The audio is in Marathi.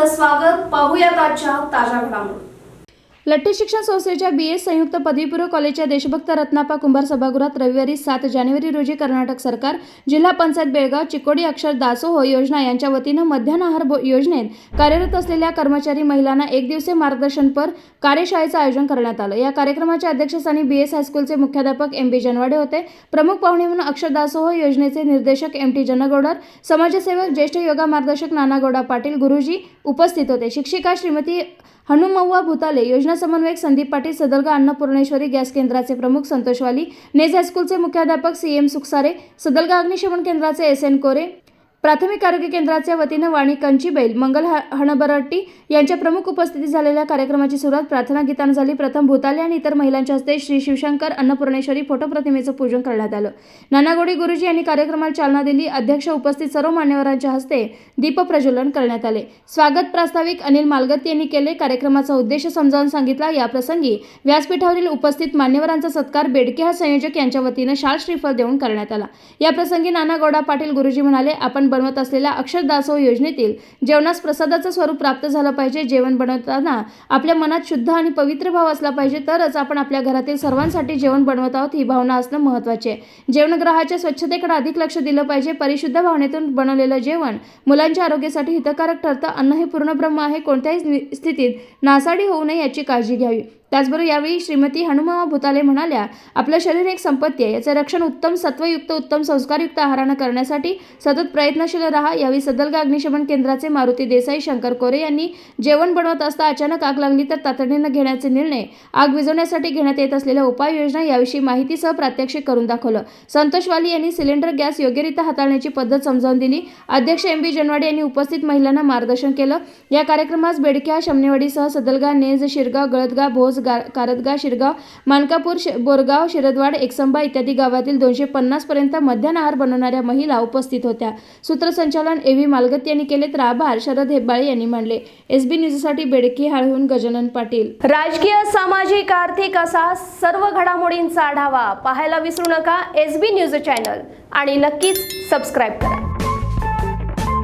आपलं स्वागत. पाहूयात आजच्या ताज्या घडामोडी. लट्टे शिक्षण संस्थेच्या BS संयुक्त पदवीपूर्व कॉलेजच्या देशभक्त रत्नाप्पा कुंभार सभागृहात रविवारी 7 जानेवारी रोजी कर्नाटक सरकार, जिल्हा पंचायत बेळगाव, चिकोडी अक्षर दासोह योजना यांच्या वतीनं मध्यान्ह आहार योजनेत कार्यरत असलेल्या कर्मचारी महिलांना एक दिवसीय मार्गदर्शनपर कार्यशाळेचं आयोजन करण्यात आलं. या कार्यक्रमाच्या अध्यक्षस्थानी BS हायस्कूलचे मुख्याध्यापक MB जनवाडे होते. प्रमुख पाहुणे म्हणून अक्षर दासोह योजनेचे निर्देशक MT जनगौडर, समाजसेवक ज्येष्ठ योगा मार्गदर्शक नानागौडा पाटील गुरुजी उपस्थित होते. शिक्षिका श्रीमती हनुमव्वा भुताले, योजना समन्वयक संदीप पाटील, सदलगा अन्नपूर्णेश्वरी गॅस केंद्राचे प्रमुख संतोष वाली, नेज हायस्कूलचे मुख्याध्यापक CM सुखसारे, सदलगा अग्निशमन केंद्राचे SN कोरे, प्राथमिक आरोग्य केंद्राच्या वतीनं वाणी कंचीबैल, मंगल हणबरट्टी यांच्या प्रमुख उपस्थितीत झालेल्या कार्यक्रमाची सुरुवात प्रार्थना गीतानं झाली. प्रथम भूताले आणि इतर महिलांच्या हस्ते श्री शिवशंकर अन्नपूर्णेश्वरी फोटो प्रतिमेचं पूजन करण्यात आलं. नानागौडी गुरुजी यांनी कार्यक्रमाला चालना दिली. अध्यक्ष उपस्थित सर्व मान्यवरांच्या हस्ते दीप प्रज्वलन करण्यात आले. स्वागत प्रास्ताविक अनिल मालगत्ती यांनी केले. कार्यक्रमाचा उद्देश समजावून सांगितला. याप्रसंगी व्यासपीठावरील उपस्थित मान्यवरांचा सत्कार बेडके संयोजक यांच्या वतीनं शाल श्रीफळ देऊन करण्यात आला. याप्रसंगी नानागौडा पाटील गुरुजी म्हणाले, आपण बनवत असलेल्या अक्षर दासोह योजनेतील जेवणास प्रसादाचं स्वरूप प्राप्त झालं पाहिजे. जेवण बनवताना आपल्या मनात शुद्ध आणि पवित्र भाव असला पाहिजे, तरच आपण आपल्या घरातील सर्वांसाठी जेवण बनवत आहोत ही भावना असणं महत्त्वाचे आहे. जेवणगृहाच्या स्वच्छतेकडे अधिक लक्ष दिलं पाहिजे. परिशुद्ध भावनेतून बनवलेलं जेवण मुलांच्या आरोग्यासाठी हितकारक ठरतं. अन्न हे पूर्ण ब्रह्म आहे. कोणत्याही स्थितीत नासाडी होऊ नये याची काळजी घ्यावी. त्याचबरोबर यावेळी श्रीमती हनुमव्वा भुताले म्हणाल्या, आपलं शरीर एक संपत्ती आहे. याचं रक्षण उत्तम सत्वयुक्त, उत्तम संस्कारयुक्त आहारानं करण्यासाठी सतत प्रयत्नशील राहा. यावेळी सदलगा अग्निशमन केंद्राचे मारुती देसाई, शंकर कोरे यांनी जेवण बनवत असता अचानक आग लागली तर तातडीनं घेण्याचे निर्णय, आग विझवण्यासाठी घेण्यात येत असलेल्या उपाययोजना याविषयी माहितीसह प्रात्यक्षिक करून दाखवलं. संतोष वाली यांनी सिलेंडर गॅस योग्यरित्या हाताळण्याची पद्धत समजावून दिली. अध्यक्ष MB जनवाडे यांनी उपस्थित महिलांना मार्गदर्शन केलं. या कार्यक्रमास बेडक्या, शमनेवाडीसह सदलगा, नेज, शिरगाव, गळदगा, भोस, कारदगा, शिरगाव, मानकापूर, बोरगाव, शिरदवाड, एकसंबा इत्यादी गावातील 250 पर्यंत मध्यान्ह आहार बनवणाऱ्या महिला उपस्थित होत्या. सूत्रसंचालन AV मालगत्ती यांनी केले तर आभार शरद हेब्बाळे यांनी मानले. SB न्यूजसाठी बेडकी हाळहून गजानन पाटील. राजकीय, सामाजिक, आर्थिक असा सर्व घडामोडींचा आढावा पाहायला विसरू नका SB न्यूज चॅनल आणि नक्कीच सबस्क्राईब करा.